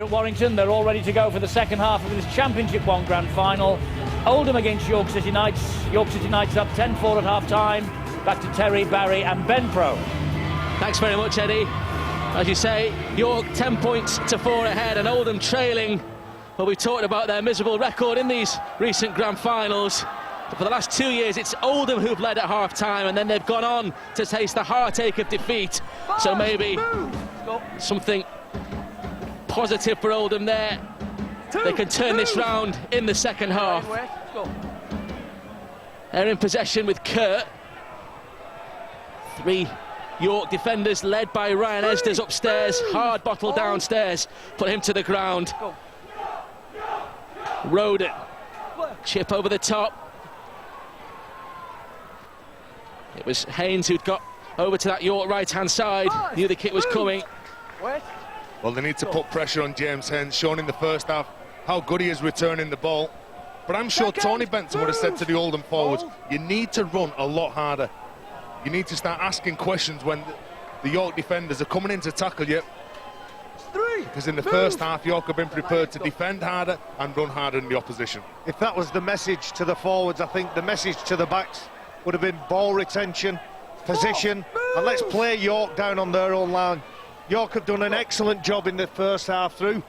At Warrington, they're all ready to go for the second half of this Championship 1 Grand Final. Oldham against York City Knights. York City Knights up 10-4 at half-time. Back to Terry, Barry and Ben Pro. Thanks very much, Eddie. As you say, York 10 points to 4 ahead and Oldham trailing. Well, we talked about their miserable record in these recent Grand Finals. But for the last 2 years, it's Oldham who've led at half-time, and then they've gone on to taste the heartache of defeat. So maybe something positive for Oldham there. They can turn this round in the second half. They're in possession with Kurt. 3 York defenders led by Ryan Esders upstairs. Hard bottle downstairs. Put him to the ground. Roden. Chip over the top. It was Haynes who'd got over to that York right-hand side. Knew the kick was coming. Well, they need to put pressure on James Haynes, shown in the first half how good he is returning the ball. But I'm sure Tony Benton would have said to the Oldham forwards, you need to run a lot harder. You need to start asking questions when the York defenders are coming in to tackle you. Because in the first half, York have been prepared to defend harder and run harder than the opposition. If that was the message to the forwards, I think the message to the backs would have been ball retention, position, and let's play York down on their own line. York have done an excellent job in the first half through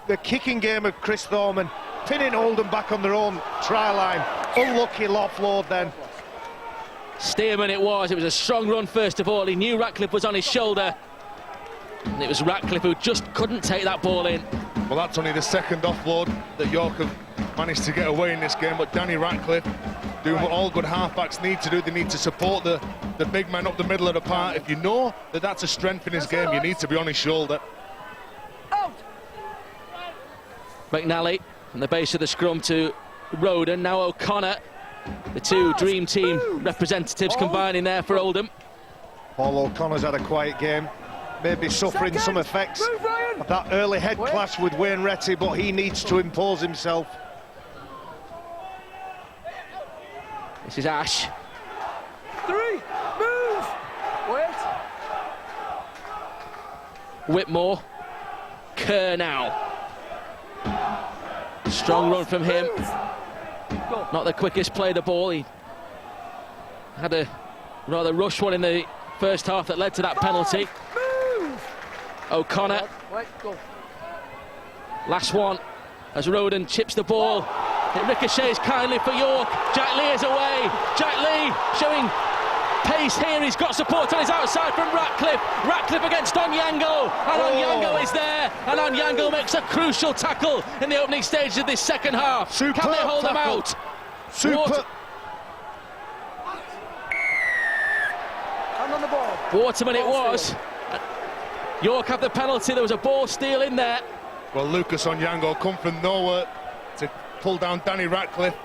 the kicking game of Chris Thorman, pinning Oldham back on their own try line. Unlucky offload then. Stearman it was a strong run first of all. He knew Ratcliffe was on his shoulder. And it was Ratcliffe who just couldn't take that ball in. Well, that's only the second offload that York have managed to get away in this game, but Danny Ratcliffe doing what all good halfbacks need to do. They need to support the big man up the middle of the park. If you know that that's a strength in his game, you need to be on his shoulder. McNally from the base of the scrum to Roden, now O'Connor. The two Dream Team representatives combining there for Oldham. Paul O'Connor's had a quiet game, maybe suffering some effects of that early head clash with Wayne Retty, but he needs to impose himself. This is Ash. 3, move! Wait. Whitmore. Kerr now. Strong run from him. Not the quickest play the ball. He had a rather rush one in the first half that led to that penalty. O'Connor. Last one as Roden chips the ball. It ricochets kindly for York. Jack Lee is away. Jack Lee showing pace here. He's got support on his outside from Ratcliffe. Ratcliffe against Onyango. And Onyango is there. And Onyango makes a crucial tackle in the opening stages of this second half. Can they hold them out? Super. Hand on the ball. Waterman it was. York have the penalty. There was a ball steal in there. Well, Lucas Onyango come from nowhere to pull down Danny Ratcliffe.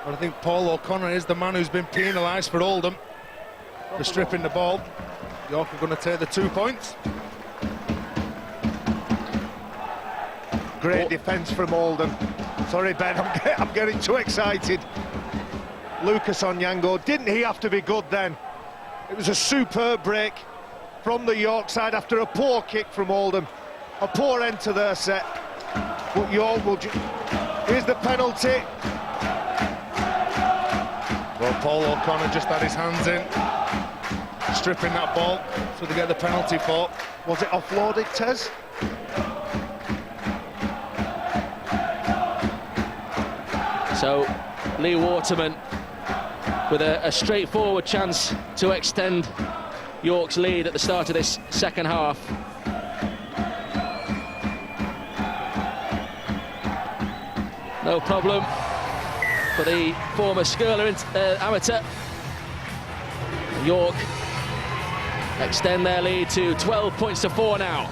And I think Paul O'Connor is the man who's been penalised for Oldham for stripping the ball. York are going to take the 2 points. Great defence from Oldham. Sorry, Ben, I'm getting too excited. Lucas Onyango, didn't he have to be good then? It was a superb break from the York side after a poor kick from Oldham. A poor end to their set. But York will... Here's the penalty. Well, Paul O'Connor just had his hands in, stripping that ball, so they get the penalty for. Was it offloaded, Tez? So Lee Waterman with a straightforward chance to extend York's lead at the start of this second half. No problem for the former Skirler amateur. York extend their lead to 12 points to 4 now.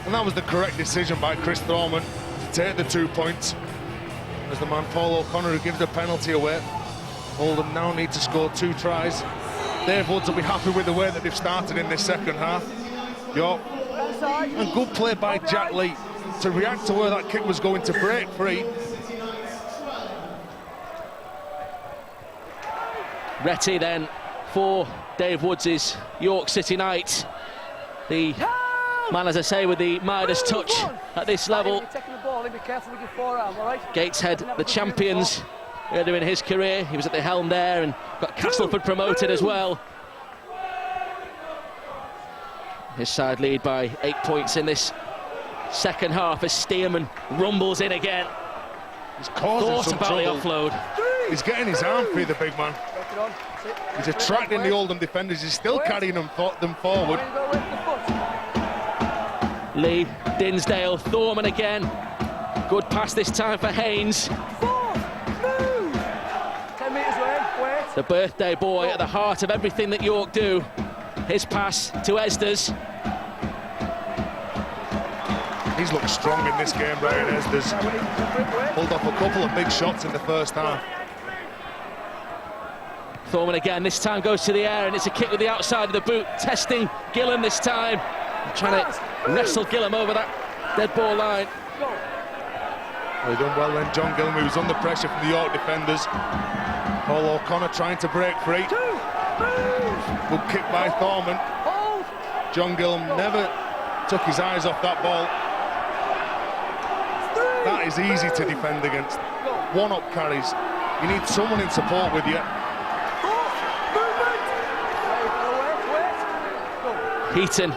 And that was the correct decision by Chris Thorman to take the 2 points. As the man Paul O'Connor who gives the penalty away. Oldham now need to score 2 tries. Dave Woods will be happy with the way that they've started in this second half. York, and good play by Jack Lee to react to where that kick was going to break free. Retty then for Dave Woods' York City Knights. The Man, as I say, with the Midas touch at this level. You're taking the ball in, be careful with your forearm, all right? Gateshead, the champions earlier in his career. He was at the helm there and got Castleford promoted as well. His side lead by 8 points in this second half as Stearman rumbles in again. He's causing some about trouble. the offload. He's getting his arm free, the big man. He's attracting the Oldham defenders. He's still carrying them forward. Lee, Dinsdale, Thorman again. Good pass this time for Haynes. 10 metres away, wait. The birthday boy at the heart of everything that York do. His pass to Esders. He's looked strong in this game, Ryan Esders. Pulled off a couple of big shots in the first half. Thorman again, this time goes to the air, and it's a kick with the outside of the boot, testing Gillam this time. Trying to wrestle Gillam over that dead ball line. Well, he done well then, John Gillam, who was under pressure from the York defenders. Paul O'Connor trying to break free. Good kick by Thorman. John Gillam never took his eyes off that ball. That is easy to defend against. One-up carries. You need someone in support with you. Heaton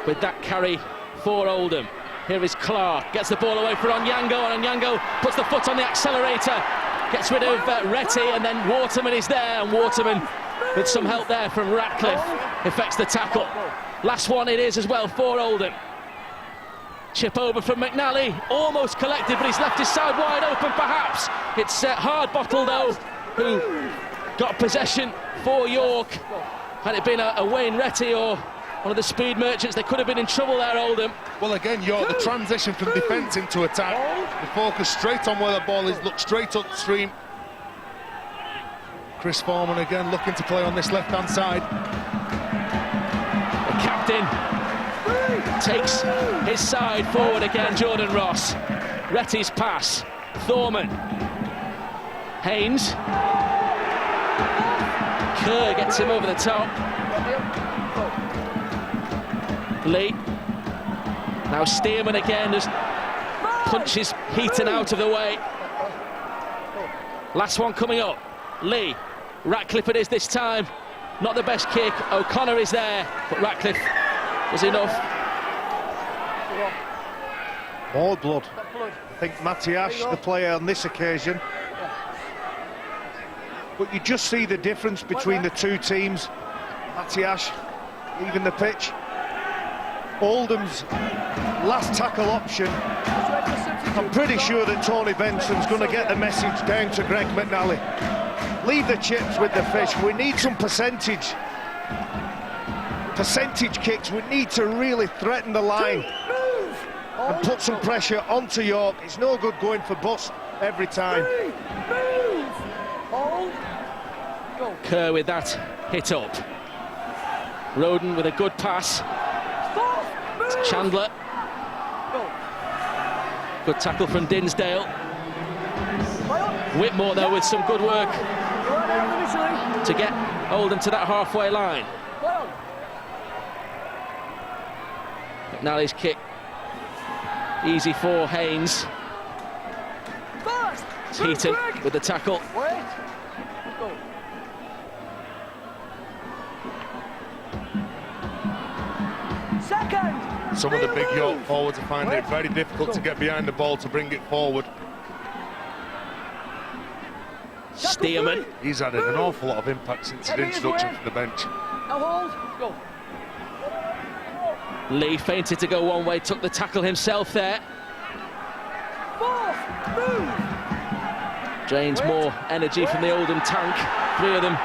with that carry for Oldham. Here is Clark, gets the ball away for Onyango, and Onyango puts the foot on the accelerator, gets rid of Retty, and then Waterman is there, and Waterman, with some help there from Ratcliffe, effects the tackle. Last one it is as well for Oldham. Chip over from McNally, almost collected, but he's left his side wide open perhaps. It's Hardbottle though, who got possession for York. Had it been a Wayne Retty or one of the speed merchants, they could have been in trouble there, Oldham. Well, again, York, the transition from defence into attack. The focus straight on where the ball is, look straight upstream. Chris Foreman again looking to play on this left-hand side. The captain takes his side forward again, Jordan Ross. Retty's pass, Thorman. Haynes. Kerr gets him over the top. Lee. Now Stearman again just punches Heaton out of the way. Last one coming up. Lee. Ratcliffe it is this time. Not the best kick. O'Connor is there, but Ratcliffe was enough. More blood. I think Matiash, the player on this occasion. But you just see the difference between the two teams. Matiash leaving the pitch. Oldham's last tackle option. I'm pretty sure that Tony Benson's going to get the message down to Greg McNally. Leave the chips with the fish. We need some percentage kicks. We need to really threaten the line and put some pressure onto York. It's no good going for bust every time. Kerr with that hit up. Roden with a good pass. Chandler. Good tackle from Dinsdale. Whitmore though with some good work to get Oldham to that halfway line. McNally's kick easy for Haynes. It's Heaton with the tackle. Some of the big York forwards are finding it very difficult to get behind the ball to bring it forward. Stearman. He's added an awful lot of impact since his introduction from the bench. Lee feinted to go one way, took the tackle himself there. Drains more energy from the Oldham tank. Three of them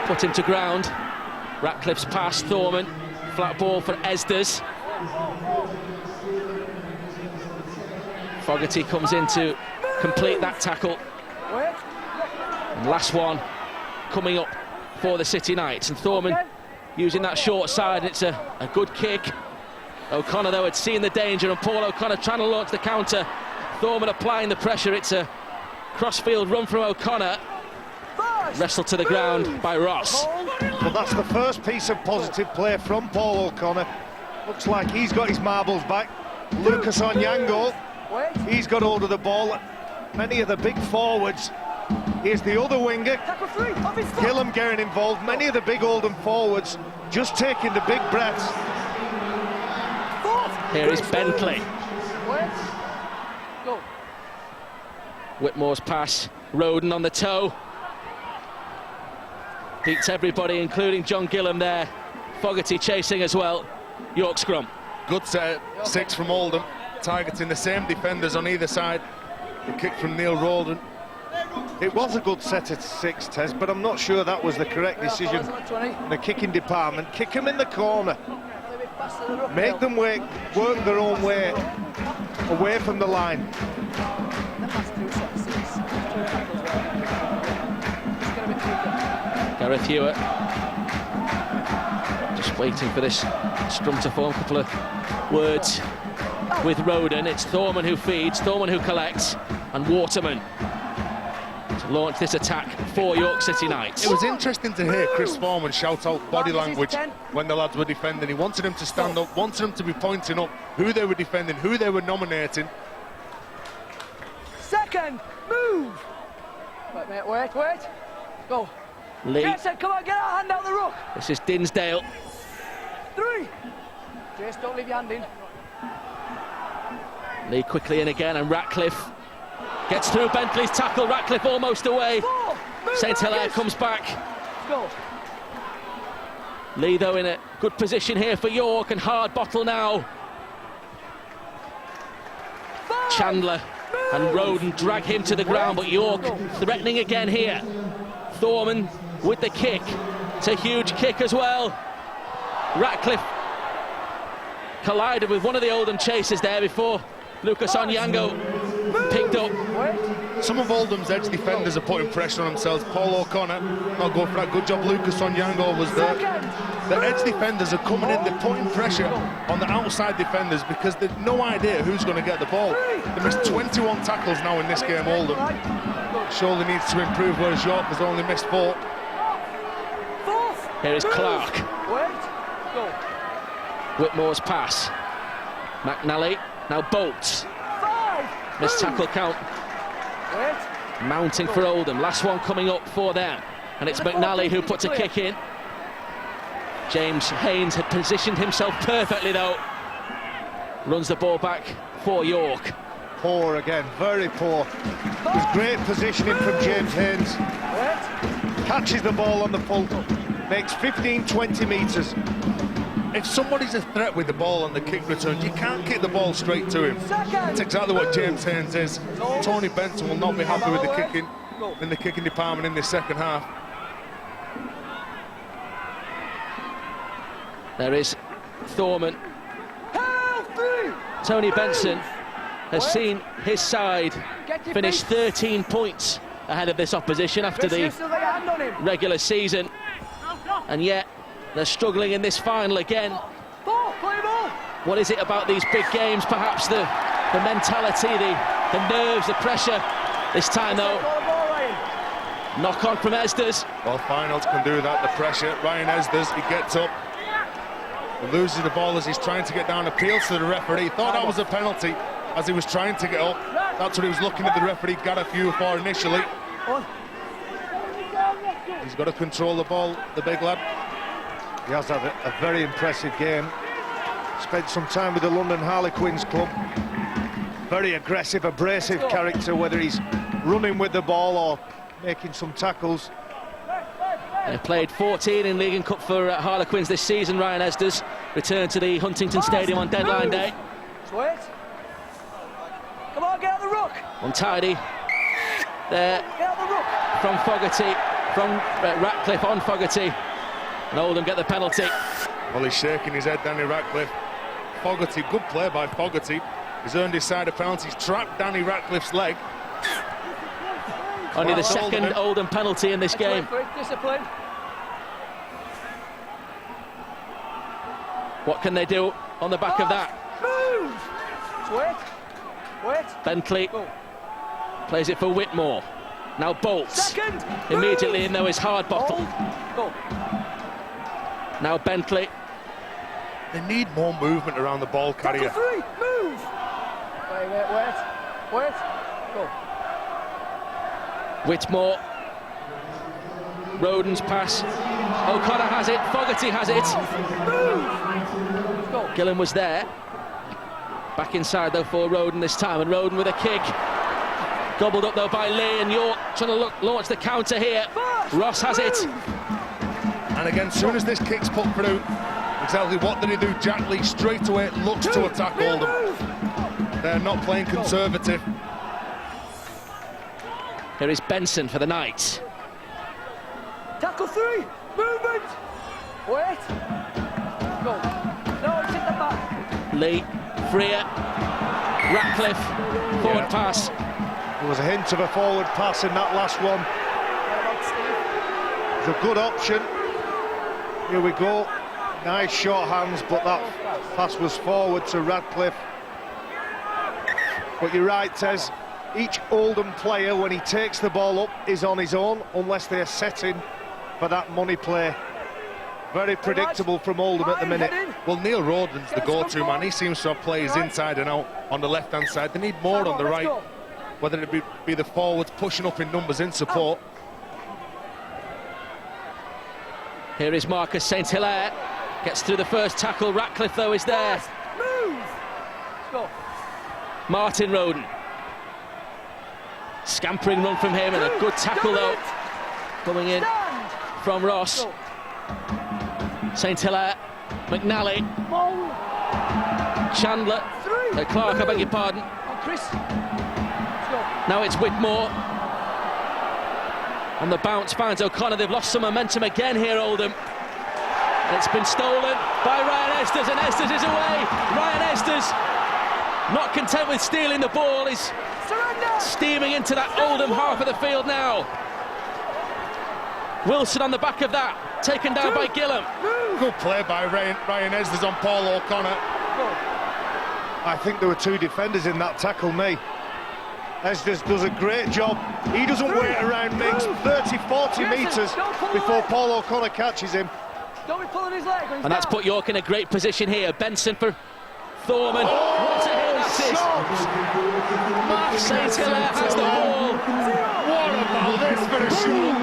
put him to ground. Ratcliffe's pass, Thorman. Flat ball for Esders. Fogarty comes in to complete that tackle. And last one coming up for the City Knights. And Thorman using that short side. It's a good kick. O'Connor, though, had seen the danger, and Paul O'Connor trying to launch the counter. Thorman applying the pressure. It's a cross-field run from O'Connor. Wrestled to the ground by Ross. Well, that's the first piece of positive play from Paul O'Connor. Looks like he's got his marbles back. Lucas Onyango, he's got hold of the ball. Many of the big forwards. Here's the other winger, Gillam getting involved. Many of the big Oldham forwards just taking the big breaths. Here is Bentley. Whitmore's pass, Roden on the toe. Beats everybody, including John Gillam there. Fogarty chasing as well. York scrum. Good set, 6 from Oldham, targeting the same defenders on either side. The kick from Neil Roden. It was a good set at 6, Tez, but I'm not sure that was the correct decision. The kicking department, kick them in the corner. Make them work their own way, away from the line. Gareth Hewitt just waiting for this scrum to form. A couple of words with Roden. It's Thorman who feeds, Thorman who collects, and Waterman to launch this attack for York City Knights. It was interesting to hear Chris Thorman shout out body language when the lads were defending. He wanted them to stand up, wanted them to be pointing up who they were defending, who they were nominating. Second, move. Wait, mate, wait. Go. Lee. Get set, come on, get our hand out the ruck. This is Dinsdale. 3. Jace, don't leave your hand in. Lee quickly in again, and Ratcliffe gets through Bentley's tackle. Ratcliffe almost away. St Hilaire comes back. Go. Lee, though, in a good position here for York, and hard bottle now. Chandler and Roden drag him to the ground, but York threatening again here. Thorman with the kick. It's a huge kick as well. Ratcliffe collided with one of the Oldham chasers there before Lucas Onyango picked up. Some of Oldham's edge defenders are putting pressure on themselves. Paul O'Connor not going for that. Good job, Lucas Onyango was there. The edge defenders are coming in, they're putting pressure on the outside defenders because they've no idea who's going to get the ball. They missed 21 tackles now in this game, Oldham. Surely needs to improve, whereas York has only missed 4. Here is Clark. Whitmore's pass. McNally, now Bolts. Missed tackle count. Mounting for Oldham. Last one coming up for them. And it's McNally who puts a kick in. James Haynes had positioned himself perfectly, though. Runs the ball back for York. Poor again, very poor. It was great positioning from James Haynes. Catches the ball on the full, makes 15-20 metres. If somebody's a threat with the ball on the kick returns, you can't kick the ball straight to him. That's exactly what James Haynes is. Tony Benson will not be happy with the kicking in the kicking department in the second half. There is Thorman. Tony Benson has seen his side finish 13 points ahead of this opposition after the regular season, and yet they're struggling in this final again. What is it about these big games? Perhaps the mentality, the nerves, the pressure. This time, though, knock on from Esders. Well, finals can do that, the pressure. Ryan Esders, he gets up, he loses the ball as he's trying to get down, appeals to the referee. Thought that was a penalty as he was trying to get up. That's what he was looking at the referee Gareth Hewitt for initially. He's got to control the ball, the big lad. He has had a very impressive game. Spent some time with the London Harlequins club. Very aggressive, abrasive character, whether he's running with the ball or making some tackles. Played 14 in League and Cup for Harlequins this season. Ryan Esders returned to the Huntington Stadium on deadline day. Sweet. Come on, get out the ruck. Untidy there from Fogarty, from Ratcliffe on Fogarty, and Oldham get the penalty. Well, he's shaking his head, Danny Ratcliffe. Fogarty, good play by Fogarty. He's earned his side of penalties, trapped Danny Ratcliffe's leg. Only the second Oldham penalty in this game. Discipline. What can they do on the back of that? Wait. Bentley plays it for Whitmore. Now Bolts. Immediately in, though, is hard bottle. Now Bentley. They need more movement around the ball carrier. Tackle 3, move! Wait, go. Whitmore. Roden's pass. O'Connor has it, Fogarty has it. Move! Go. Gillen was there. Back inside though for Roden this time, and Roden with a kick. Gobbled up though by Lee, and York trying to launch the counter here. Ross has it. And again, as soon as this kick's put through, exactly what did he do? Jack Lee straight away looks to attack Oldham. They're not playing conservative. Here is Benson for the Knights. Tackle 3, movement! Wait! Go. No, it's in the back. Lee, Freer, Ratcliffe, forward pass. There was a hint of a forward pass in that last one. It's a good option. Here we go. Nice short hands, but that pass was forward to Radcliffe. But you're right, Tez. Each Oldham player, when he takes the ball up, is on his own, unless they are setting for that money play. Very predictable from Oldham at the minute. Well, Neil Roden's the go-to man. He seems to have players inside and out on the left-hand side. They need more on the right, whether it be the forwards pushing up in numbers in support. Here is Marcus St Hilaire. Gets through the first tackle. Ratcliffe, though, is there. Move! Go. Martin Roden. Scampering run from him, and a good tackle, though, coming in from Ross. St Hilaire, McNally, Chandler, Clark, I beg your pardon. Chris. Now it's Whitmore. On the bounce, finds O'Connor. They've lost some momentum again here, Oldham. It's been stolen by Ryan Estes, and Estes is away. Ryan Estes, not content with stealing the ball, is steaming into that Oldham half of the field now. Wilson on the back of that, taken down by Gillam. Good play by Ryan Estes on Paul O'Connor. I think there were two defenders in that tackle, me. Estes does a great job. He doesn't wait around Mings 30-40 metres before Paul O'Connor catches him. Don't be pulling his leg. And that's put York in a great position here. Benson for Thorman. What a hit that is! Mark St Hilaire has the ball. What about this for a shoot?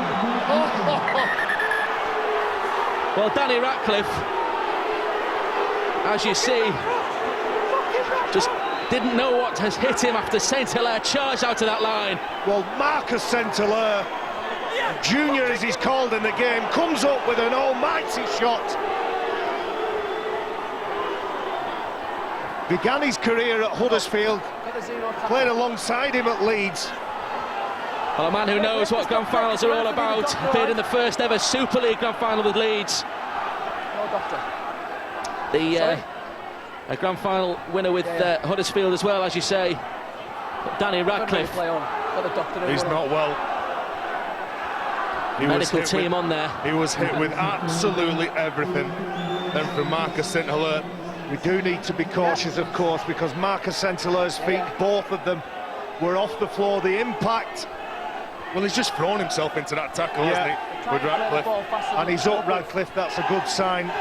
Well, Danny Ratcliffe, as you see, just didn't know what has hit him after St Hilaire charged out to that line. Well, Marcus St Hilaire, Junior as he's called in the game, comes up with an almighty shot. Began his career at Huddersfield, played alongside him at Leeds. Well, a man who knows what grand finals are all about. Appeared in the first ever Super League grand final with Leeds. A grand final winner with Huddersfield as well, as you say. But Danny Ratcliffe. He's not well. Medical team on there. He was hit with absolutely everything. Then from Marcus St Hilaire. We do need to be cautious, of course, because Marcus St Hilaire's feet, both of them, were off the floor. The impact. Well, he's just thrown himself into that tackle, hasn't he, with Ratcliffe. And he's up, Ratcliffe, that's a good sign.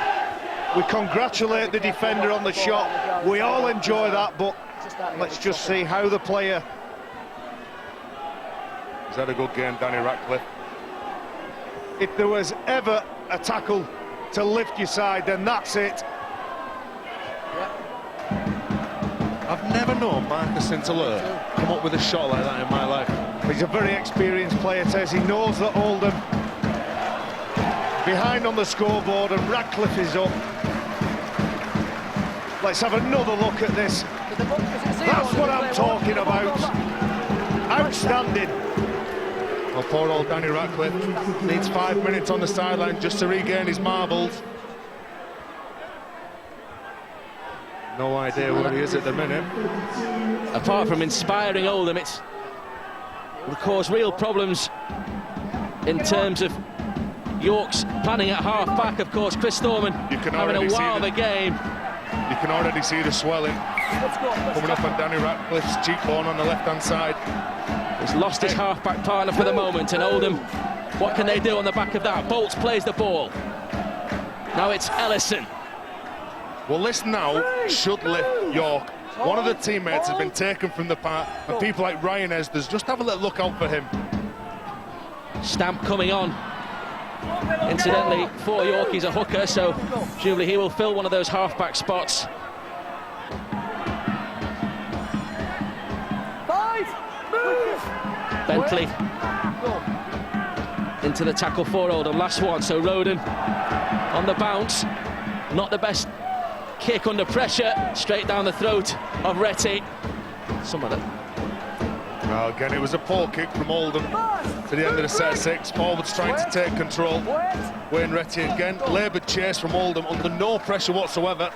We congratulate the defender on the shot. We all enjoy that, but let's just see how the player... He's had a good game, Danny Ratcliffe. If there was ever a tackle to lift your side, then that's it. I've never known Marcus St Hilaire come up with a shot like that in my life. He's a very experienced player, Tez. He knows that Oldham behind on the scoreboard, and Ratcliffe is up. Let's have another look at this. That's what I'm talking about. Outstanding. Well, poor old Danny Ratcliffe needs 5 minutes on the sideline just to regain his marbles. No idea where he is at the minute. Apart from inspiring Oldham, it will cause real problems in terms of York's planning at half-back. Of course, Chris Thorman having a wow of a game. You can already see the swelling coming up on Danny Ratcliffe's cheekbone on the left-hand side. He's lost his half-back partner for the moment, and Oldham, what can they do on the back of that? Bolts plays the ball. Now it's Ellison. Well, this now should lift York. One of the teammates has been taken from the park, and people like Ryan Esders, just have a little look out for him. Stamp coming on. Incidentally, for York, he's a hooker, so presumably he will fill one of those half-back spots. 5, move! Bentley into the tackle for Oldham. Last one, so Roden on the bounce. Not the best kick under pressure, straight down the throat of Retty. Some of it. Well, again, it was a poor kick from Oldham to the end of the set 6. Forwards trying to take control. Wayne Retty again, laboured chase from Oldham under no pressure whatsoever.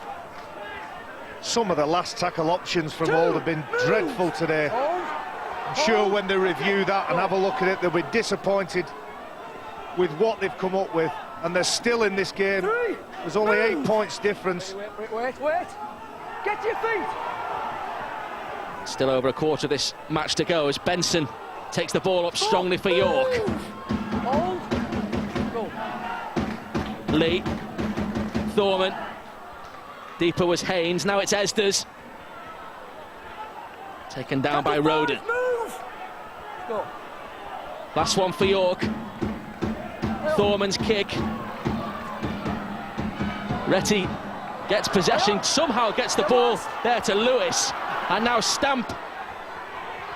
Some of the last tackle options from Oldham have been dreadful today. I'm sure when they review that and have a look at it, they'll be disappointed with what they've come up with. And they're still in this game. There's only 8 points difference. Wait. Get to your feet. Still over a quarter of this match to go as Benson takes the ball up strongly for York. Hold. Go. Lee, Thorman. Deeper was Haynes, now it's Esders. Taken down by Roden. Move. Go. Last one for York. Thorman's kick. Retty gets possession, somehow gets the ball there to Lewis. And now Stamp.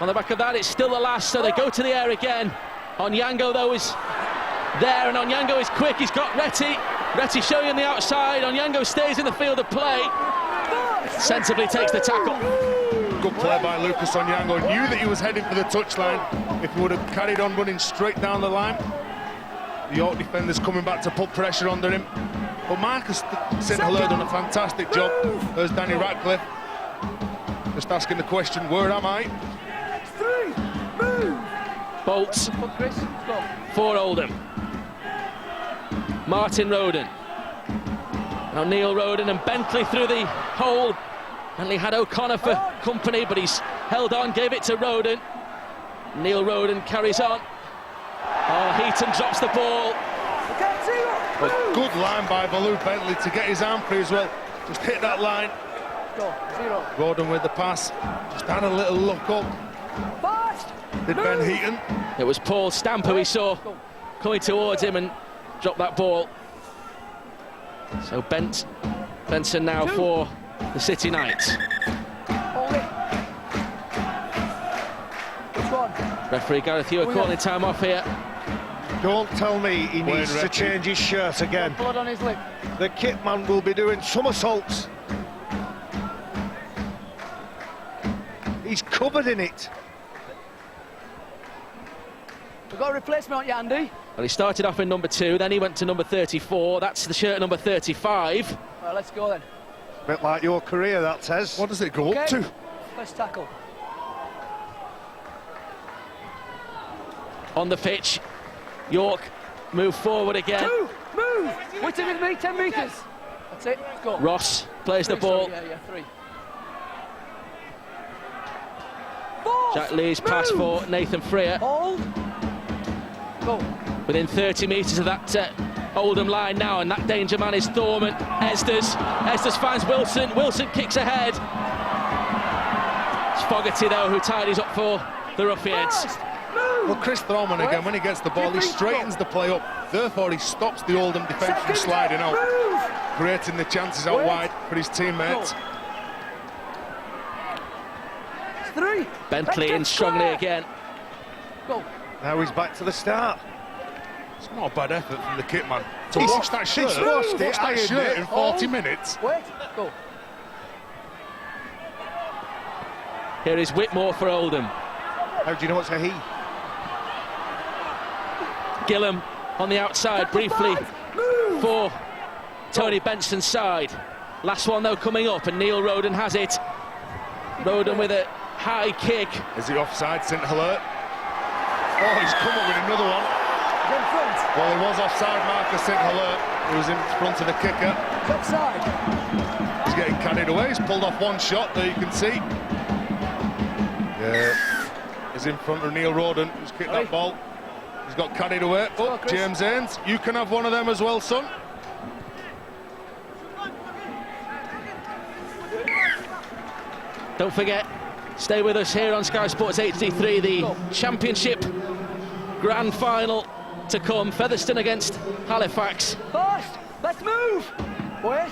On the back of that, it's still the last, so they go to the air again. Onyango, though, is there, and Onyango is quick. He's got Retty. Retty showing on the outside. Onyango stays in the field of play. Sensibly takes the tackle. Good play by Lucas Onyango. Knew that he was heading for the touchline. If he would have carried on running straight down the line, the York defenders coming back to put pressure under him. But Marcus St Hilaire done a fantastic job. There's Danny Ratcliffe just asking the question, where am I? 3, move. Bolts Chris, go. for Oldham. Martin Roden. Now Neil Roden and Bentley through the hole. Bentley had O'Connor for company, but he's held on, gave it to Roden. Neil Roden carries on. Oh, Heaton drops the ball. A good line by Baloo Bentley to get his arm free as well. Just hit that line. Go. 0. Roden with the pass. Just had a little look up. Fast. Did Ben Heaton. It was Paul Stamp who he saw coming towards him and dropped that ball. So Benson now for the City Knights. Hold it. Which one? Referee Gareth Hewer calling time off here. Don't tell me he needs to change his shirt again. Blood on his lip. The kit man will be doing somersaults. He's covered in it. We've got a replacement on you, Andy. Well, he started off in number 2, then he went to number 34. That's the shirt number 35. All right, let's go then. Bit like your career, that says. What does it go up to? First tackle. On the pitch, York move forward again. 2, move. Wait with me, 10 metres. That's it, let's go. Ross plays the 3, ball. sorry, yeah, 3. 4. Jack Lee's pass for Nathan Freer. Hold. Go. Within 30 metres of that Oldham line now, and that danger man is Thorman. Esders finds Wilson. Wilson kicks ahead. It's Fogarty, though, who tidies up for the Ruffians. Well, Chris Thorman again, when he gets the ball, he straightens the play up. Therefore, he stops the Oldham defence from sliding out, creating the chances out wide for his teammates. 3. Bentley in strongly again. Go. Now he's back to the start. It's not a bad effort from the kit man to wash that shirt. He's washed it, Wash that shirt in 40 minutes. Wait. Go. Here is Whitmore for Oldham. How do you know it's a he? Gillam on the outside briefly for Tony Benson's side. Last one though coming up, and Neil Roden has it. Roden with a high kick. Is he offside, St Hilaire? Oh, he's come up with another one. In front. Well, he was offside, Marcus St Hilaire. He was in front of the kicker. It's offside. He's getting carried away. He's pulled off one shot there, you can see. Yeah, he's in front of Neil Roden, who's kicked that ball. He's got carried away. Oh, James Haynes, you can have one of them as well, son. Don't forget, stay with us here on Sky Sports HD3, the Championship Grand Final to come. Featherstone against Halifax. Fast! Let's move! Wait.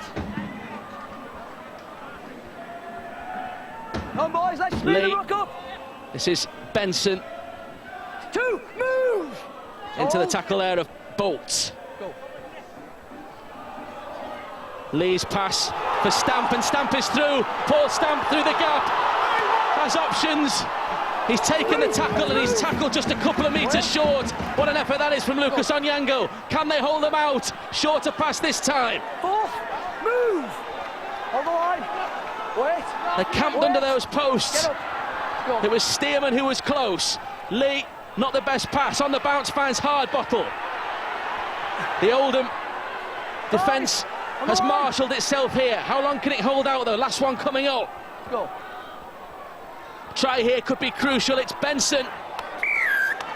Come on, boys, let's speed the rock up. This is Benson. 2, move! Into the tackle there of Bolts. Go. Lee's pass for Stamp, and Stamp is through. Paul Stamp through the gap. Has options. He's taken the tackle and he's tackled just a couple of metres short. What an effort that is from Lucas Onyango. Can they hold him out? Shorter pass this time. 4, move! Hold the line. Wait. They camped under those posts. Get up. Go. It was Stearman who was close. Lee, not the best pass. On the bounce, finds Hardbottle. The Oldham defence has marshalled itself here. How long can it hold out though? Last one coming up. Go. Try here could be crucial. It's Benson.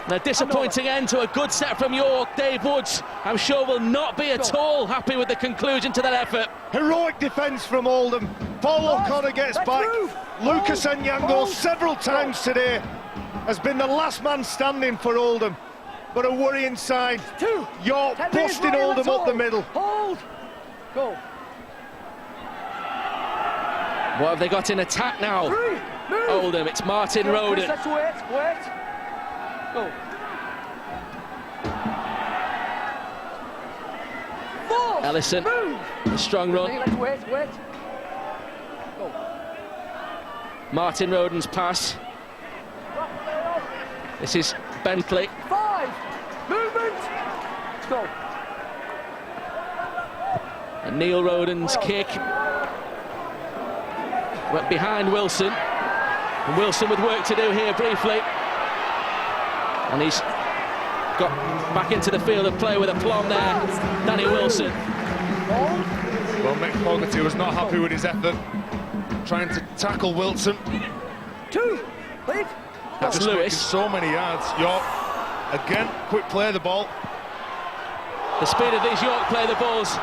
And a disappointing end to a good set from York. Dave Woods, I'm sure, will not be at all happy with the conclusion to that effort. Heroic defence from Oldham. Paul O'Connor gets back. Move. Lucas Onyango several times today has been the last man standing for Oldham. But a worrying sign. 2. York busting Oldham up the middle. Hold. Go. What have they got in attack now? 3, move. Oldham, it's Martin Roden. Let's wait. Go. 4. Ellison, Move. a strong run. Let's wait. Go. Martin Roden's pass. This is Bentley. 5. Movement. Let's go. And Neil Roden's kick. Went behind Wilson. And Wilson with work to do here briefly. And he's got back into the field of play with aplomb there. Danny Wilson. Well, Mick Fogarty was not happy with his effort, trying to tackle Wilson. 2. Lead. That's Just making Lewis. so many yards. York, again, quick play of the ball. The speed of these York play the balls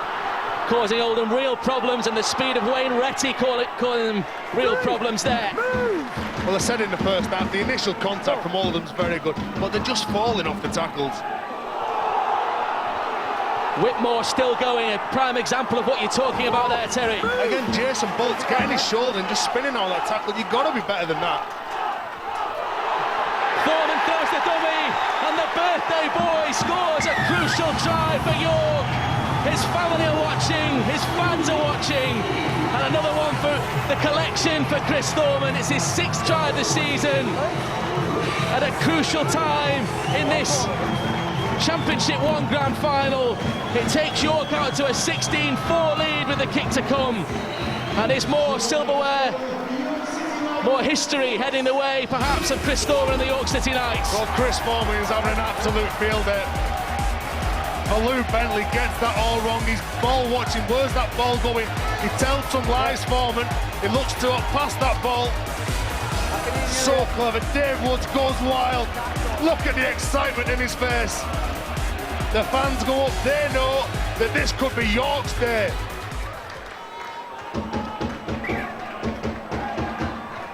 causing Oldham real problems, and the speed of Wayne Retty causing them real problems there. Well, I said in the first half, the initial contact from Oldham's very good, but they're just falling off the tackles. Whitmore still going, a prime example of what you're talking about there, Terry. Again, Jason Bolt's getting his shoulder and just spinning all that tackle. You've got to be better than that. Thorman throws the dummy, and the birthday boy scores a crucial try for York. His family are watching, his fans are watching, and another one for the collection for Chris Thorman. It's his 6th try of the season at a crucial time in this Championship 1 Grand Final. It takes York out to a 16-4 lead with the kick to come, and there's more silverware, more history heading the way perhaps of Chris Thorman and the York City Knights. Well, Chris Foreman is having an absolute field day. Lou Bentley gets that all wrong. He's ball watching. Where's that ball going? He tells some lies, Foreman. He looks to up past that ball. So clever. Dave Woods goes wild. Look at the excitement in his face. The fans go up. They know that this could be York's day.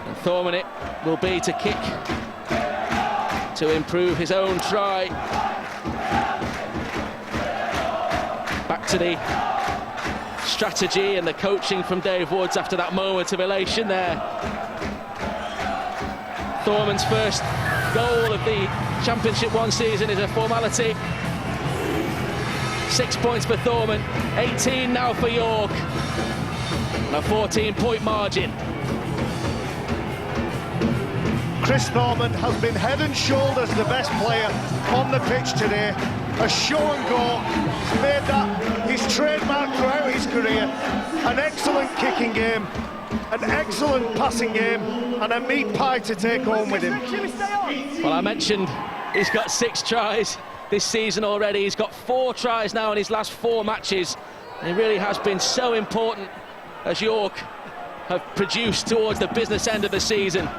And Thorman it will be to kick to improve his own try. Back to the strategy and the coaching from Dave Woods after that moment of elation there. Thorman's first goal of the Championship 1 season is a formality. 6 points for Thorman, 18 now for York, and a 14-point margin. Chris Thorman has been head and shoulders the best player on the pitch today. A show and go. He's made that his trademark throughout his career. An excellent kicking game, an excellent passing game, and a meat pie to take home with him. Well, I mentioned he's got 6 tries this season already. He's got 4 tries now in his last 4 matches. And he really has been so important as York have produced towards the business end of the season.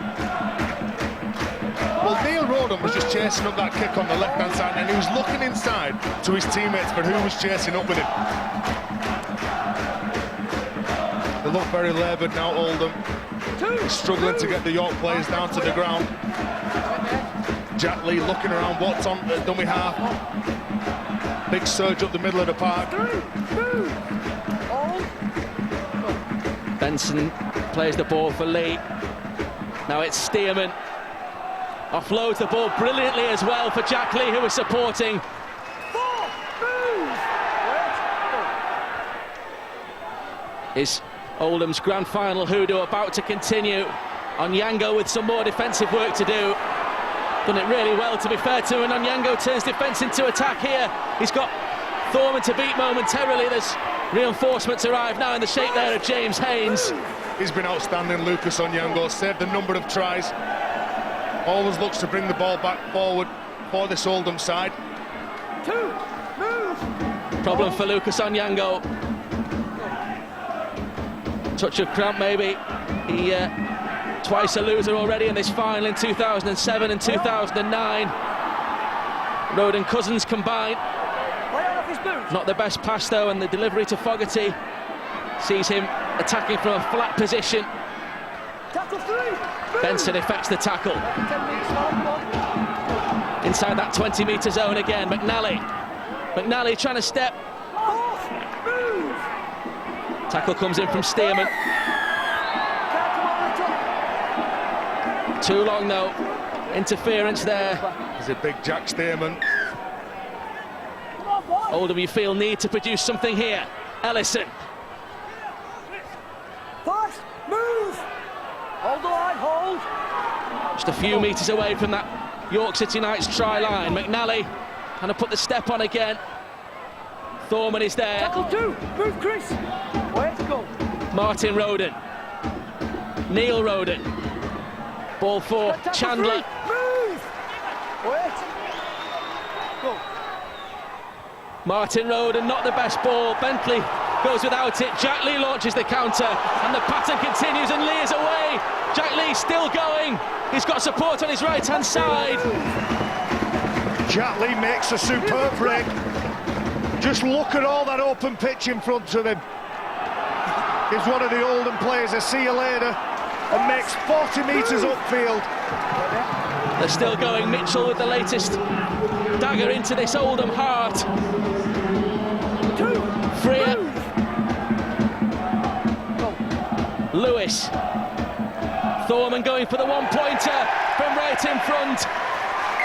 Well, Neil Roden was just chasing up that kick on the left-hand side, and he was looking inside to his teammates for who was chasing up with him. They look very laboured now, Oldham. struggling to get the York players down to the ground. Jack Lee looking around, what's on the dummy half. Big surge up the middle of the park. Benson plays the ball for Lee. Now it's Stearman. Offloads the ball brilliantly as well for Jack Lee, who was supporting. Is Oldham's grand final hoodoo about to continue? Onyango with some more defensive work to do. Done it really well, to be fair to him. And Onyango turns defence into attack here. He's got Thorman to beat momentarily. There's reinforcements arrive now in the shape there of James Haynes. He's been outstanding, Lucas Onyango. Saved a number of tries. Always looks to bring the ball back forward for this Oldham side. Problem for Lucas Onyango. Touch of cramp maybe. He twice a loser already in this final in 2007 and 2009. Road and Cousins combined. Not the best pass though, and the delivery to Fogarty sees him attacking from a flat position. Benson effects the tackle. Inside that 20-metre zone again, McNally trying to step. Tackle comes in from Stearman. Too long though. Interference there. There's a big Jack Stearman. Oldham, you feel, need to produce something here. Ellison. Fast, move! Hold the line, hold! Just a few metres away from that York City Knights try line. McNally trying to put the step on again. Thorman is there. Tackle 2, move Chris! Where to go? Martin Roden. Neil Roden. Ball for Chandler. 3, move! Wait! Go. Martin Roden, not the best ball. Bentley goes without it. Jack Lee launches the counter, and the pattern continues, and Lee is away. Jack Lee still going. He's got support on his right-hand side. Jack Lee makes a superb break. Just look at all that open pitch in front of him. Gives one of the Oldham players a see you later and makes 40 metres upfield. They're still going. Mitchell with the latest dagger into this Oldham heart. Freer. Lewis. Thorman going for the one-pointer from right in front.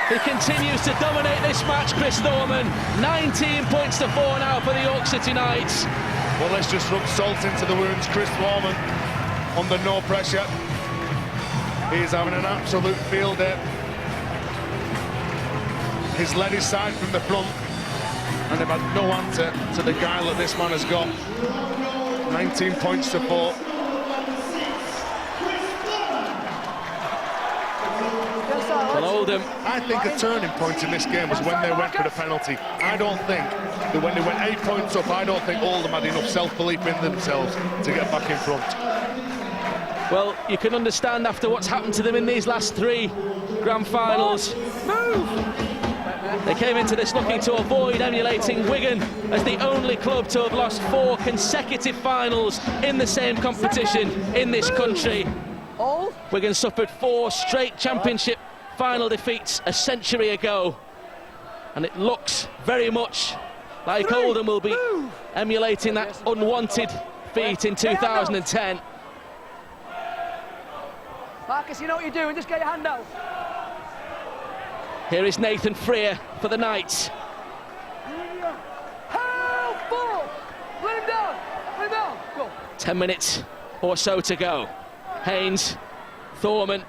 He continues to dominate this match, Chris Thorman. 19 points to 4 now for the York City Knights. Well, let's just rub salt into the wounds. Chris Thorman under no pressure. He's having an absolute field day. He's led his side from the front, and they've had no answer to the guile that this man has got. 19 points to 4. Well, Oldham. I think a turning point in this game was when they went for the penalty. I don't think that when they went 8 points up, I don't think Oldham had enough self-belief in themselves to get back in front. Well, you can understand after what's happened to them in these last 3 grand finals. They came into this looking to avoid emulating Wigan as the only club to have lost 4 consecutive finals in the same competition in this country. Wigan suffered 4 straight championship final defeats a century ago, and it looks very much like Oldham will be emulating that unwanted feat in 2010. Marcus, you know what you're doing, just get your hand out. Here is Nathan Freer for the Knights. Help! Ball! Let him down! Let him down! Go! 10 minutes or so to go. Haynes, Thorman,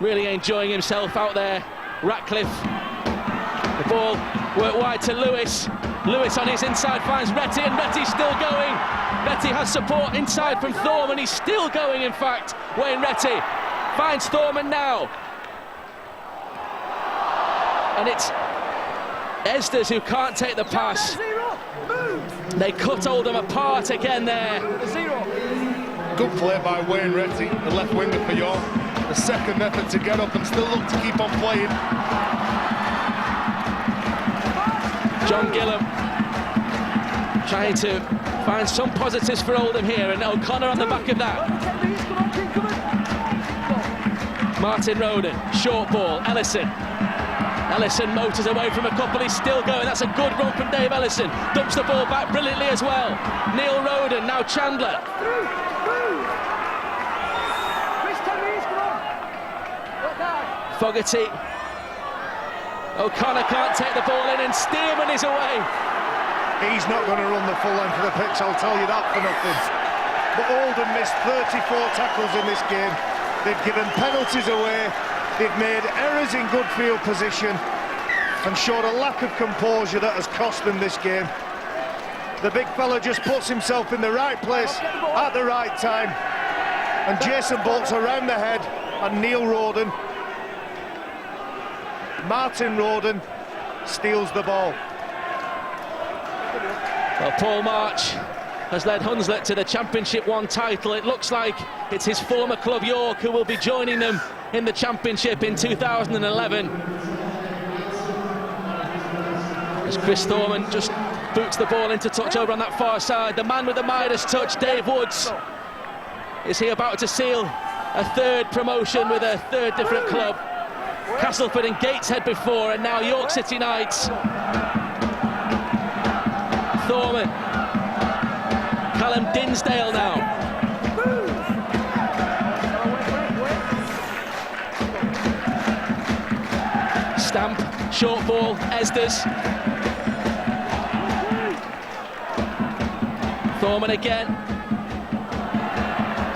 really enjoying himself out there. Ratcliffe, the ball worked wide to Lewis. Lewis on his inside finds Retty, and Retty's still going. Retty has support inside from Thorman. He's still going, in fact. Wayne Retty finds Thorman now. And it's Esders who can't take the pass. They cut Oldham apart again there. Good play by Wayne Retty, the left winger for York. The second effort to get up and still look to keep on playing. John Gillam trying to find some positives for Oldham here, and O'Connor on the back of that. Martin Roden, short ball, Ellison. Ellison motors away from a couple, he's still going. That's a good run from Dave Ellison. Dumps the ball back brilliantly as well. Neil Roden, now Chandler. Fogarty. O'Connor can't take the ball in, and Stearman is away. He's not going to run the full length of the pitch, I'll tell you that for nothing. But Oldham missed 34 tackles in this game. They've given penalties away, they've made errors in good field position and showed a lack of composure that has cost them this game. The big fella just puts himself in the right place at the right time, and Jason Bolt's around the head, and Neil Roden, Martin Roden, steals the ball. Well, Paul March has led Hunslet to the Championship 1 title. It looks like it's his former club York who will be joining them in the Championship in 2011. As Chris Thorman just boots the ball into touch over on that far side. The man with the Midas touch, Dave Woods. Is he about to seal a third promotion with a third different club? Castleford and Gateshead before, and now York City Knights. Thorman. Callum Dinsdale now. Stamp, short ball, Esders. Thorman again.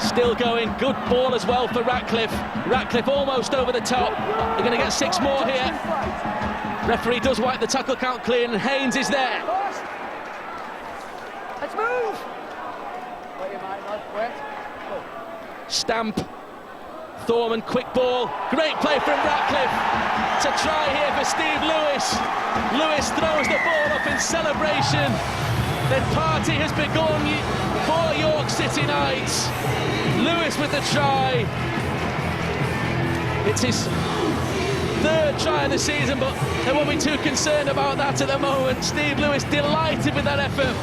Still going, good ball as well for Ratcliffe. Ratcliffe almost over the top. They're going to get 6 more here. Referee does wipe the tackle count clean, and Haynes is there. Let's move. Stamp. Thorman, quick ball. Great play from Ratcliffe. To try here for Steve Lewis. Lewis throws the ball up in celebration. The party has begun for York City Knights. Lewis with the try. It's his 3rd try of the season, but they won't be too concerned about that at the moment. Steve Lewis delighted with that effort.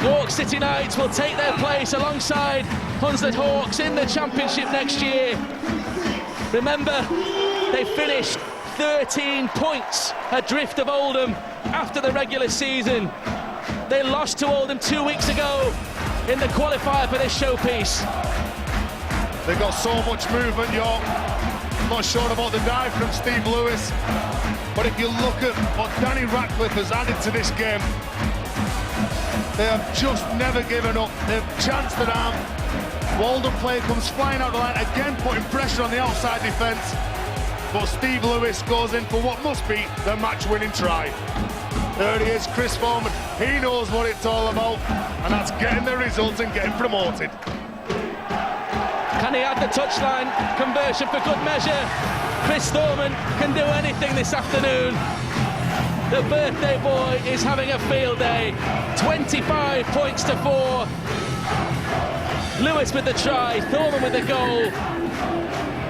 York City Knights will take their place alongside Hunslet Hawks in the Championship next year. Remember, they finished 13 points adrift of Oldham after the regular season. They lost to Oldham 2 weeks ago in the qualifier for this showpiece. They've got so much movement, York. I'm not sure about the dive from Steve Lewis, but if you look at what Danny Ratcliffe has added to this game, they have just never given up. They've chanced it arm. Oldham player comes flying out the line, again putting pressure on the outside defence. But Steve Lewis goes in for what must be the match-winning try. There he is, Chris Foreman. He knows what it's all about, and that's getting the results and getting promoted. Can he add the touchline conversion for good measure? Chris Thorman can do anything this afternoon. The birthday boy is having a field day. 25 points to 4. Lewis with the try, Thorman with the goal.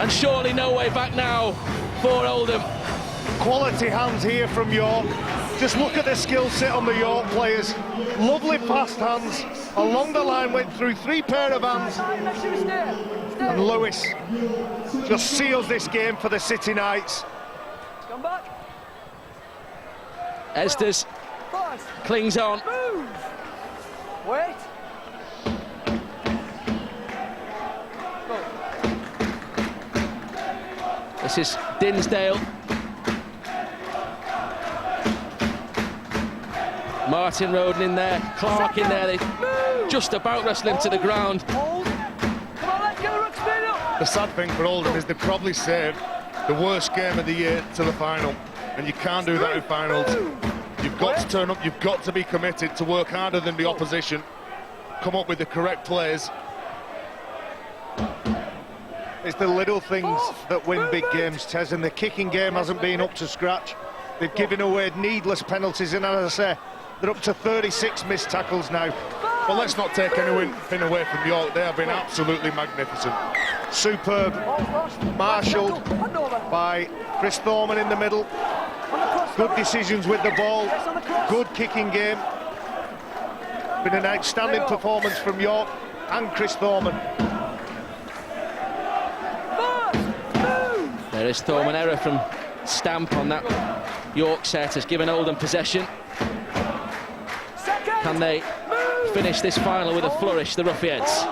And surely no way back now for Oldham. Quality hands here from York. Just look at the skill set on the York players. Lovely fast hands. Along the line went through 3 pair of hands. And Lewis just seals this game for the City Knights. Come back. Estes clings on. Move. Wait. Go. This is Dinsdale. Martin Roden in there, Clark in there. They just about wrestling to the ground. Hold. Come on, let's get the ruck speed up. The sad thing for Oldham is they probably saved the worst game of the year to the final, and you can't do that in finals. You've got to turn up, you've got to be committed to work harder than the opposition, come up with the correct plays. It's the little things that win big games, Tez, and the kicking game hasn't been up to scratch. They've given away needless penalties, and as I say, they're up to 36 missed tackles now. Well, let's not take anything away from York. They have been absolutely magnificent. Superb, marshalled by Chris Thorman in the middle. Good decisions with the ball, good kicking game. Been an outstanding performance from York. and Chris Thorman. There is Thorman, error from Stamp on that York set, has given Oldham possession. Can they finish this final with a flourish, the Ruffians?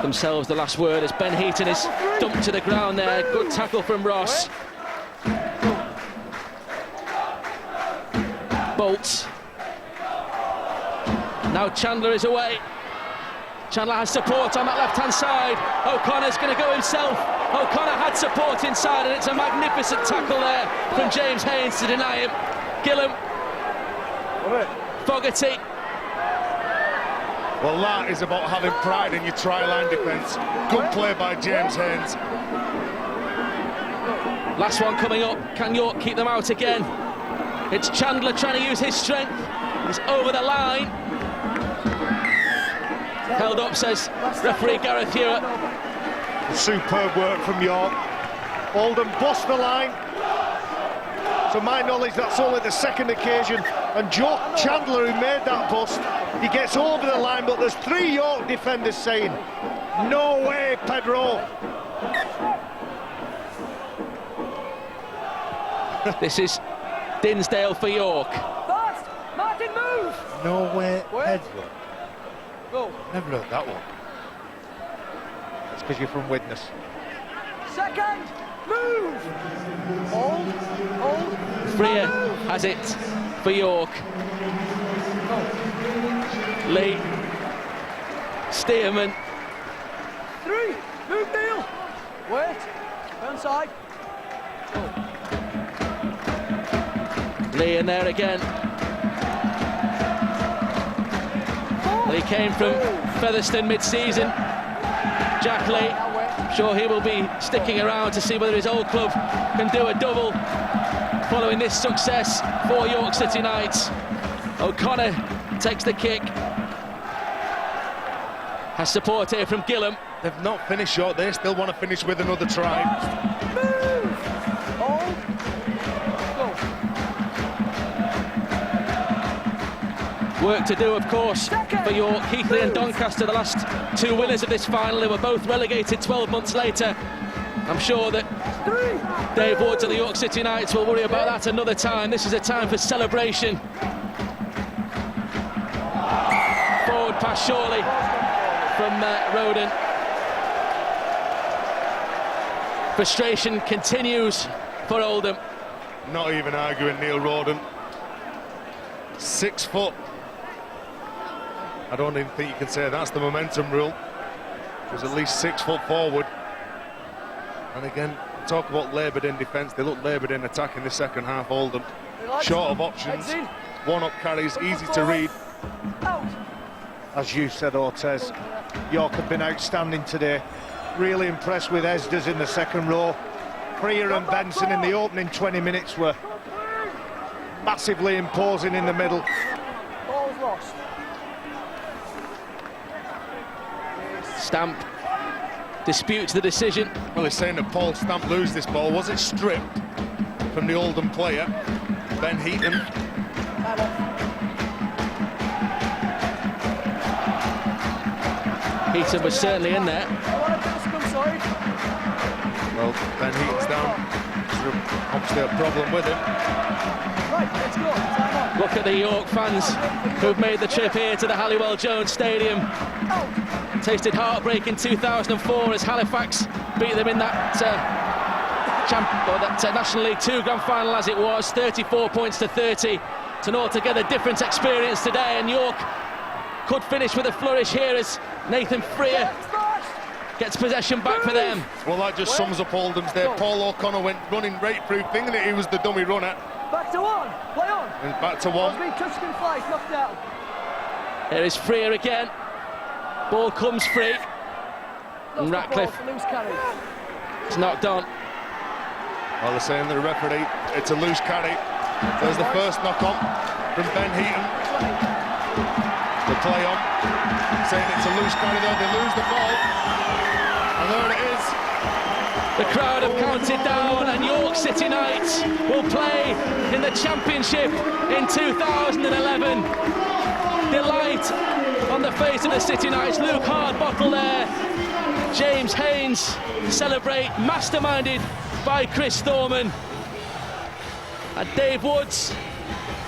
Themselves the last word as Ben Heaton is dumped to the ground there. Good tackle from Ross. Bolts. Now Chandler is away. Chandler has support on that left-hand side. O'Connor's going to go himself. O'Connor had support inside, and it's a magnificent tackle there from James Haynes to deny him. Gillam. Fogarty. Well, that is about having pride in your try-line defence. Good play by James Haynes. Last one coming up. Can York keep them out again? It's Chandler trying to use his strength. He's over the line. Held up, says referee Gareth Hewitt. Superb work from York. Oldham bust the line. To my knowledge, that's only the second occasion. And Joe Chandler, who made that bust, he gets over the line, but there's 3 York defenders saying, no way, Pedro. This is Dinsdale for York. Fast! Martin, move! No way, Pedro. Go. Never heard that one. That's because you're from Widnes. Second, move! Hold. Freer has it for York. Lee. Stearman. 3, move, Neil! Wait, turn side. Lee in there again. He came from Featherstone mid-season. Jack Lee, I'm sure he will be sticking around to see whether his old club can do a double following this success for York City Knights. O'Connor takes the kick. Has support here from Gillam. They've not finished York, they still want to finish with another try. Move! Hold. Go. Work to do, of course, for York. Keighley and Doncaster, the last 2 winners of this final. They were both relegated 12 months later. I'm sure that Dave Woods and the York City Knights will worry about that another time. This is a time for celebration. Forward pass surely from Roden. Frustration continues for Oldham. Not even arguing Neil Roden. 6 foot. I don't even think you can say that's the momentum rule. It was at least 6 foot forward. And again, talk about laboured in defence. They look laboured in attack in the second half, Oldham. Short of options, one-up carries, easy to read. As you said, Ortez, York have been outstanding today. Really impressed with Esders in the second row. Freer and Benson in the opening 20 minutes were massively imposing in the middle. Ball's lost. Stamp disputes the decision. Well, he's saying that Paul Stamp lose this ball. Was it stripped from the Oldham player, Ben Heaton? Heaton was certainly in there. Well, Ben Heaton's down. There's obviously a problem with him. Right, let's go. Time on. Look at the York fans who've made the trip here to the Halliwell Jones Stadium. Tasted heartbreak in 2004 as Halifax beat them in that National League 2 Grand Final as it was, 34 points to 30. It's an altogether different experience today, and York could finish with a flourish here as Nathan Freer gets possession back for them. Well, that just sums up Oldham's day. Paul O'Connor went running right through, thinking that he was the dummy runner. Back to one, play on. And back to one. Been touched in flight, knocked down. Here is Freer again. Ball comes free. And Ratcliffe is knocked on. Well, they're saying the referee, it's a loose carry. There's the first knock on from Ben Heaton. The play on, saying it's a loose carry there, they lose the ball. And there it is. The crowd have counted down, and York City Knights will play in the Championship in 2011. delight on the face of the City Knights. Luke Hardbottle there. James Haynes celebrate, masterminded by Chris Thorman. And Dave Woods,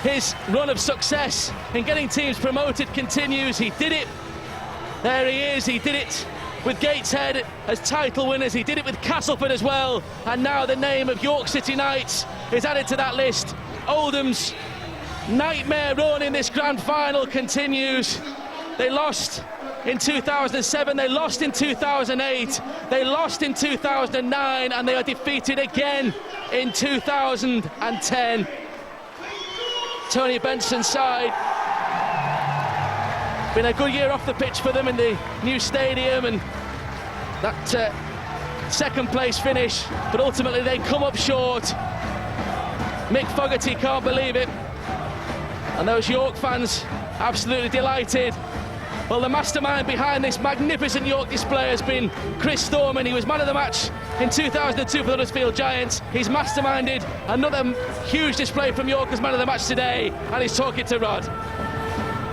his run of success in getting teams promoted continues. He did it. There he is. He did it with Gateshead as title winners. He did it with Castleford as well. And now the name of York City Knights is added to that list. Oldham's nightmare run in this grand final continues. They lost in 2007, they lost in 2008, they lost in 2009, and they are defeated again in 2010. Tony Benson's side, been a good year off the pitch for them in the new stadium, and that second place finish, but ultimately they come up short. Mick Fogarty can't believe it, and those York fans absolutely delighted. Well, the mastermind behind this magnificent York display has been Chris Thorman. He was man of the match in 2002 for the Huddersfield Giants. He's masterminded another huge display from York as man of the match today, and he's talking to Rod.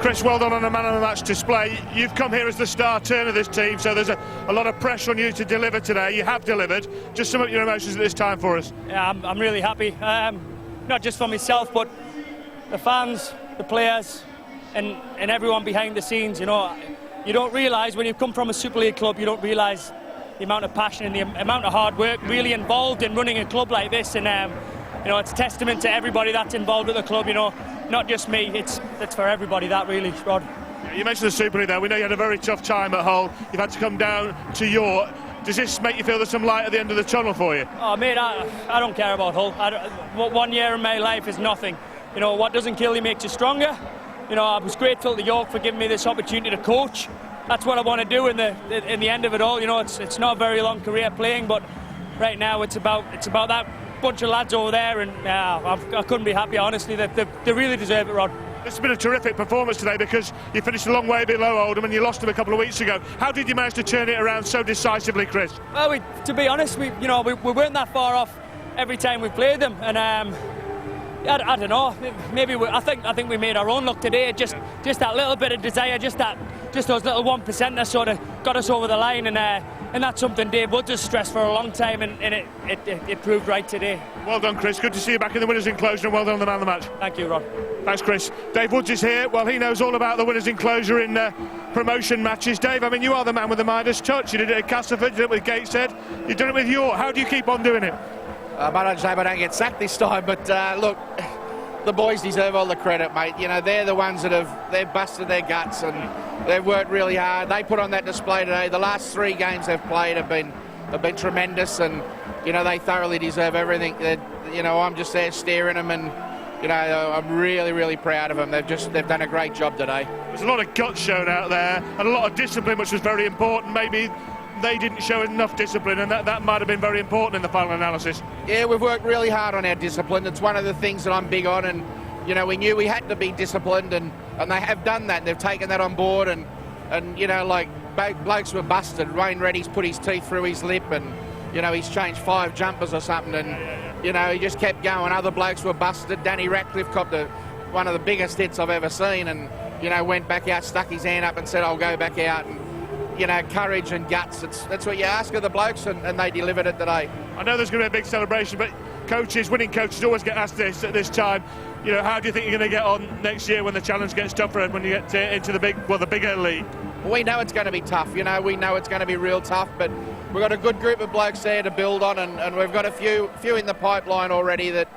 Chris, well done on a man of the match display. You've come here as the star turn of this team, so there's a lot of pressure on you to deliver today. You have delivered. Just sum up your emotions at this time for us. Yeah, I'm really happy. Not just for myself, but the fans, the players, and everyone behind the scenes. You know, you don't realise when you come from a Super League club, you don't realise the amount of passion and the amount of hard work really involved in running a club like this. And you know, it's a testament to everybody that's involved with the club. You know, not just me. It's for everybody. That really, Rod. You mentioned the Super League there. We know you had a very tough time at Hull. You've had to come down to York. Does this make you feel there's some light at the end of the tunnel for you? Oh, mate, I don't care about Hull. 1 year in my life is nothing. You know, what doesn't kill you makes you stronger. You know, I was grateful to York for giving me this opportunity to coach. That's what I want to do in the end of it all. You know, it's not a very long career playing, but right now it's about that bunch of lads over there, and I couldn't be happier, honestly. They really deserve it, Rod. It's been a terrific performance today because you finished a long way below Oldham and you lost them a couple of weeks ago. How did you manage to turn it around so decisively, Chris? Well, to be honest, we weren't that far off every time we played them, and I don't know. Maybe I think we made our own luck today. Just that little bit of desire, just those little 1%ers sort of got us over the line, and that's something Dave Woods has stressed for a long time, and it proved right today. Well done, Chris. Good to see you back in the winners' enclosure, and well done on the man of the match. Thank you, Rod. Thanks, Chris. Dave Woods is here. Well, he knows all about the winners' enclosure in promotion matches. Dave, I mean, you are the man with the Midas touch. You did it at Castleford, you did it with Gateshead, you've done it with York. How do you keep on doing it? I don't say I don't get sacked this time, but look, the boys deserve all the credit, mate. You know, they're the ones that they've busted their guts and they've worked really hard. They put on that display today. The last 3 games they've played have been tremendous, and you know, they thoroughly deserve everything. You know, I'm just there staring them, and you know, I'm really, really proud of them. They've done a great job today. There's a lot of guts shown out there and a lot of discipline, which was very important. Maybe they didn't show enough discipline, and that might have been very important in the final analysis. Yeah, we've worked really hard on our discipline. It's one of the things that I'm big on, and you know, we knew we had to be disciplined, and they have done that. They've taken that on board, and you know, like blokes were busted. Wayne Reddy's put his teeth through his lip, and you know, he's changed 5 jumpers or something, and you know, he just kept going. Other blokes were busted. Danny Ratcliffe copped one of the biggest hits I've ever seen, and you know, went back out, stuck his hand up and said, I'll go back out. And you know, courage and guts, that's what you ask of the blokes, and they delivered it today. I know there's going to be a big celebration, but winning coaches always get asked this at this time. You know, how do you think you're going to get on next year when the challenge gets tougher and when you get into the bigger league? We know it's going to be tough, you know, we know it's going to be real tough, but we've got a good group of blokes there to build on, and we've got a few in the pipeline already that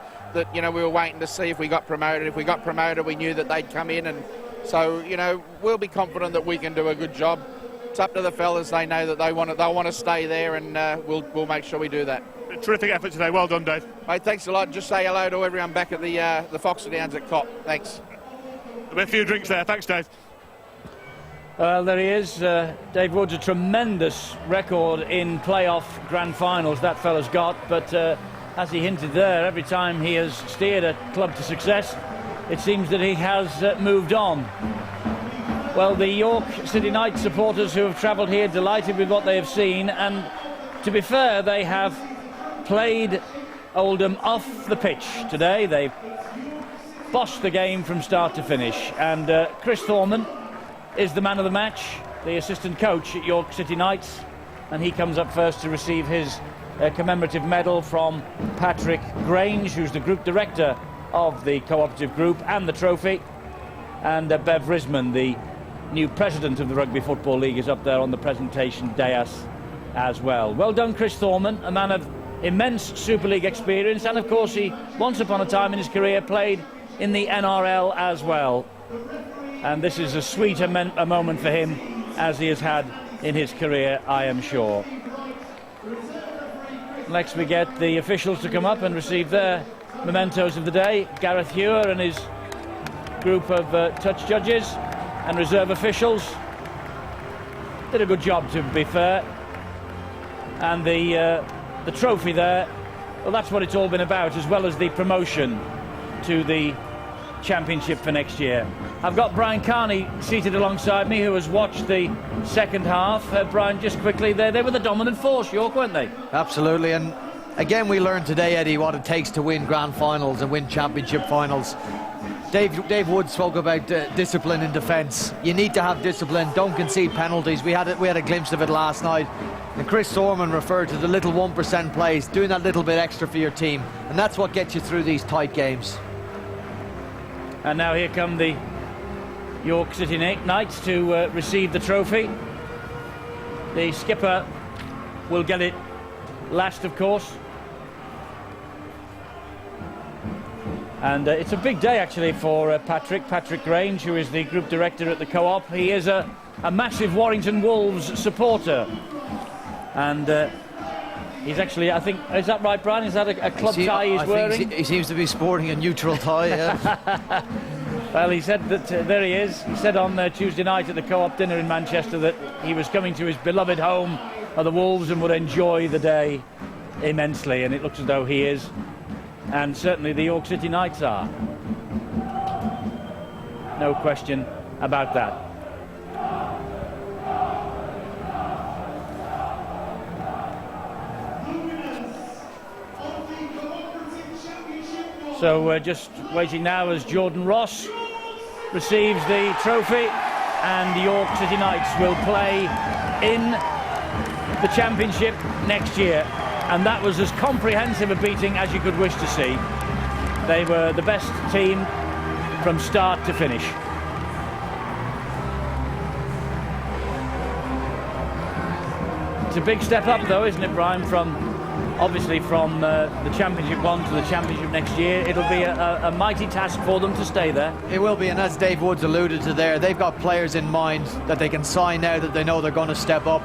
you know, we were waiting to see if we got promoted. If we got promoted, we knew that they'd come in, and so, you know, we'll be confident that we can do a good job. It's up to the fellas. They know that they want to stay there, and we'll make sure we do that. A terrific effort today. Well done, Dave. Mate, thanks a lot. Just say hello to everyone back at the Foxer Downs at COP. Thanks. There'll be a few drinks there. Thanks, Dave. Well, there he is. Dave Woods, a tremendous record in playoff grand finals that fella's got, but as he hinted there, every time he has steered a club to success, it seems that he has moved on. Well, the York City Knights supporters who have travelled here delighted with what they have seen, and to be fair, they have played Oldham off the pitch today. They bossed the game from start to finish. And Chris Thorman is the man of the match, the assistant coach at York City Knights, and he comes up first to receive his commemorative medal from Patrick Grange, who's the group director of the cooperative group, and the trophy. And Bev Risman, the new president of the Rugby Football League, is up there on the presentation dais as well. Well done, Chris Thorman, a man of immense Super League experience, and of course he once upon a time in his career played in the NRL as well. And this is as sweet a moment for him as he has had in his career, I am sure. Next we get the officials to come up and receive their mementos of the day. Gareth Hewer and his group of touch judges and reserve officials did a good job, to be fair. And the trophy there, well, that's what it's all been about, as well as the promotion to the championship for next year. I've got Brian Carney seated alongside me, who has watched the second half. Brian, just quickly, they were the dominant force, York, weren't they? Absolutely, and again we learned today, Eddie, what it takes to win grand finals and win championship finals. Dave Wood spoke about discipline in defence. You need to have discipline, don't concede penalties. We had a glimpse of it last night. And Chris Thorman referred to the little 1% plays, doing that little bit extra for your team, and that's what gets you through these tight games. And now here come the York City Knights to receive the trophy. The skipper will get it last, of course. And it's a big day actually for Patrick Grange, who is the group director at the Co-op. He is a massive Warrington Wolves supporter. And he's actually, I think, is that right, Brian? Is that a club tie he's wearing? He seems to be sporting a neutral tie, yeah. Well, he said that, there he is. He said on Tuesday night at the Co-op dinner in Manchester that he was coming to his beloved home of the Wolves and would enjoy the day immensely, and it looks as though he is. And certainly the York City Knights are. No question about that. So just waiting now as Jordan Ross receives the trophy, and the York City Knights will play in the championship next year. And that was as comprehensive a beating as you could wish to see. They were the best team from start to finish. It's a big step up though, isn't it, Brian, obviously from the Championship 1 to the Championship next year. It'll be a mighty task for them to stay there. It will be, and as Dave Woods alluded to there, they've got players in mind that they can sign now that they know they're going to step up.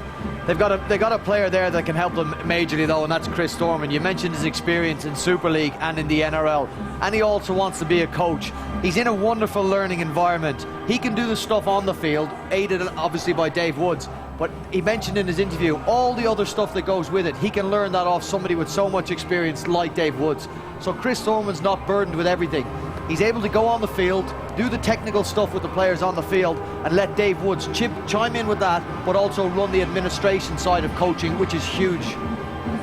They've got a player there that can help them majorly though, and that's Chris Thorman. You mentioned his experience in Super League and in the NRL, and he also wants to be a coach. He's in a wonderful learning environment. He can do the stuff on the field, aided obviously by Dave Woods, but he mentioned in his interview all the other stuff that goes with it. He can learn that off somebody with so much experience like Dave Woods. So Chris Thorman's not burdened with everything. He's able to go on the field, do the technical stuff with the players on the field, and let Dave Woods chime in with that, but also run the administration side of coaching, which is huge.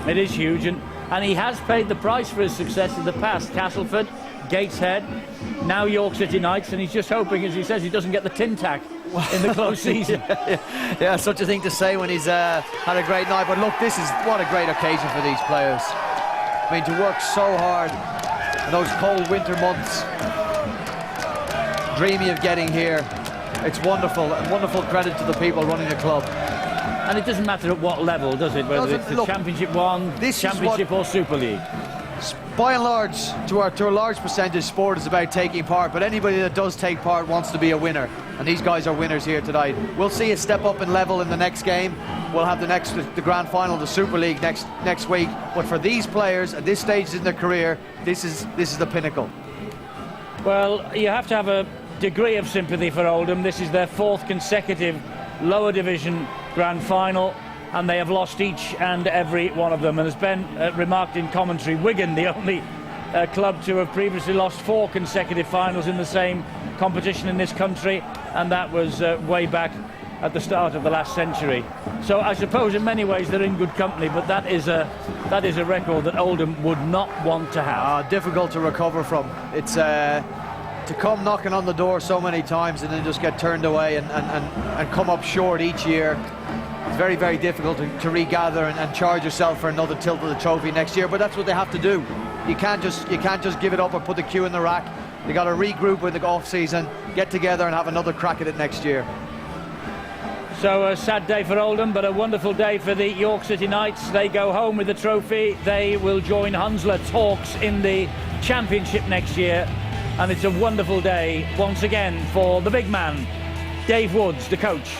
It is huge, and he has paid the price for his success in the past. Castleford, Gateshead, now York City Knights, and he's just hoping, as he says, he doesn't get the tin tack in the close season. Yeah, such a thing to say when he's had a great night. But look, this is what a great occasion for these players. I mean, to work so hard in those cold winter months, dreaming of getting here. It's wonderful, and wonderful credit to the people running the club. And it doesn't matter at what level, does it? Whether it's the Championship 1, Championship or Super League. By and large, to a large percentage, sport is about taking part, but anybody that does take part wants to be a winner, and these guys are winners here tonight. We'll see a step up in level in the next game. We'll have the grand final of the Super League next week, but for these players at this stage in their career, this is the pinnacle. Well, you have to have a degree of sympathy for Oldham. This is their 4th consecutive lower division grand final, and they have lost each and every one of them. And as Ben remarked in commentary, Wigan, the only club to have previously lost 4 consecutive finals in the same competition in this country, and that was way back at the start of the last century. So I suppose in many ways they're in good company, but that is a record that Oldham would not want to have. Difficult to recover from. It's to come knocking on the door so many times and then just get turned away and come up short each year. It's very, very difficult to regather and charge yourself for another tilt of the trophy next year, but that's what they have to do. You can't just give it up and put the cue in the rack. They got to regroup with the off season, get together and have another crack at it next year. So a sad day for Oldham, but a wonderful day for the York City Knights. They go home with the trophy. They will join Hunslet's Hawks in the Championship next year, and it's a wonderful day once again for the big man, Dave Woods, the coach.